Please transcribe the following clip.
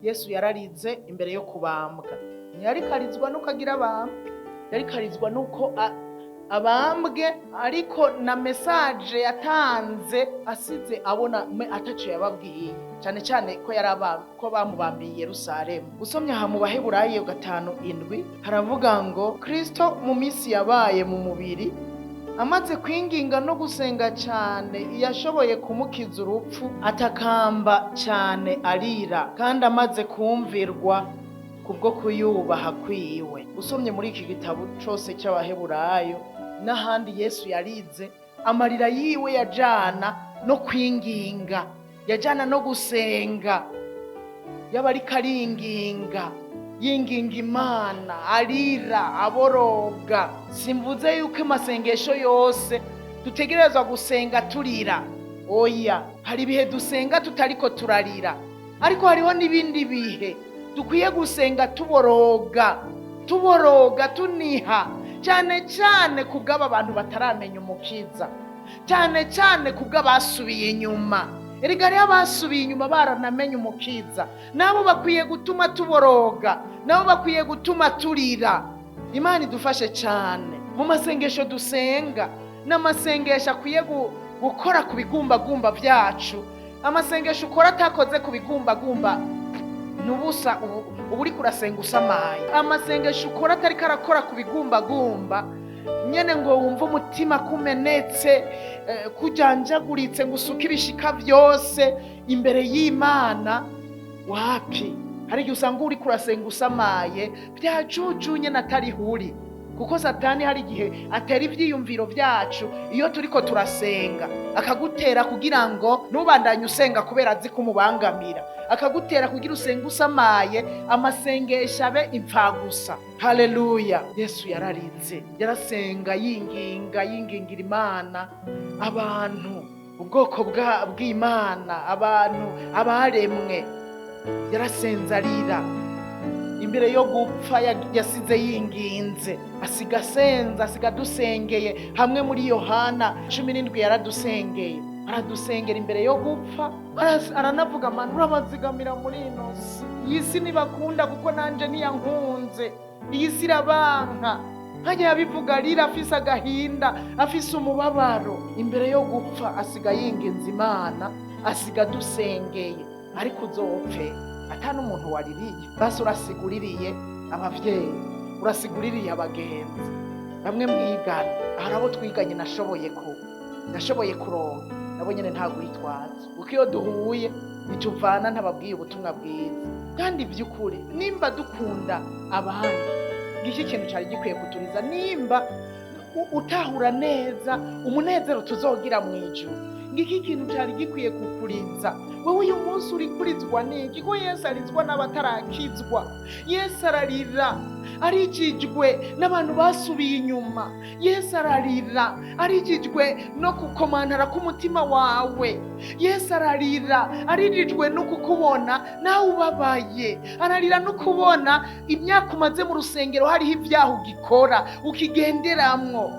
Yesu yararize imbere yo kubambwa. Ntiyarikarizwa nuko agira abambwe, yarikarizwa nuko abambwe, ariko na message yatanze asize abona ataco yababwiye, cane cane ko bamubambiye i Yerusalemu. Usomye aha mu Baheburayo 5:7 haravuga ngo Kristo mu misi yabaye mu mubiri, amaze kwinginga no gusenga cane, yashoboye kumukiza urupfu, atakamba cane arira, kandi amaze kumvirwa kubwo kuyubaha kwiwe. Usomye muri iki gitabo cose c'Abaheburayo n'ahandi Yesu yarize, amarira yiwe yajana no kwinginga, yajana no gusenga, yaba ariko aringinga, yinginga Imana, arira, aboroga. Simvuze yuko amasengesho yose dutegerezwa gusenga turira, oya, hari ibihe dusenga tutariko turarira, ariko hariho n'ibindi bihe dukwiye gusenga tuboroga tuniha, cyane cyane kubw'aba bantu bataramenya umukiza, cyane cyane kubw'abasubiye inyuma. Erega rero abasubiye inyuma baranamenye umukiza, nabo bakwiye gutuma tuboroga, nabo bakwiye gutuma turira. Imana idufashe cyane mu masengesho dusenga, n'amasengesho akwiye gukora ku bigumbagumba byacu. Amasengesho ukora atakoze ku bigumbagumba nubusa, ubu uri kurasenga usamaye. Amasengesho ukora atari karakora ku bigumbagumba nyene ngo wumve umutima kumenetse, kujanjaguritse, ngo usuke ibishika vyose imbere y'Imana, wapi? Hari igihe usanga uri kurasenga usamaye, vyacucunye natari huri, kuko Satani hari igihe atera ivyiyumviro vyacu iyo turiko turasenga, akagutera kugira ngo ntubandanye usenga kubera azi kumubangamira, akagutera kugira usenga usamaye, amasengesho abe impfagusa. Haleluya! Yesu yararize, yarasenga yingingira Imana, abantu, ubwoko bw'Imana, abantu abaremwe, yarasenze arira. Imbere yo gupfa yasize yinginze, asiga asenza, asiga dusengeye hamwe. Muri Yohana 17 yaradusengeye, aradusengera imbere yo gupfa, aranavuga manu urabazigamira muri ino si, iyi si nibakunda kuko nanje niyankunze, iyi si irabanka. Hajya yabivuga arira, afise agahinda, afise umubabaro. Imbere yo gupfa asiga yinginze Imana, asiga dusengeye. Ariko uzopfe ata n'umuntu waririye, basi urasiguririye abavyeyi, urasiguririye abagenzi, bamwe mwigana. Hari abo twiganye nashoboye kuronka, nabo nyene nta guhitwaza, kuko iyo duhuye ntituvana ntababwiye ubutumwa bwiza. Kandi vy'ukuri nimba dukunda abandi, ngiki kintu cari gikwiye kuturiza. Nimba utahura neza umunezero tuzogira mw'ijuru, ngiki kintu cari gikwiye kukuriza. Wewe uyu munsi uri kurizwa n'iki? Ko Yesu arizwa n'abatarakizwa. Yesu ararira, arijijwe n'abantu basubiye inyuma. Yesu ararira, arijijwe no kukomantara k'umutima wawe. Yesu ararira, arijijwe no kukubona nawe ubabaye. Ararira no kubona imyaka umaze mu rusengero hariho ibyaha ugikora ukigenderamwo.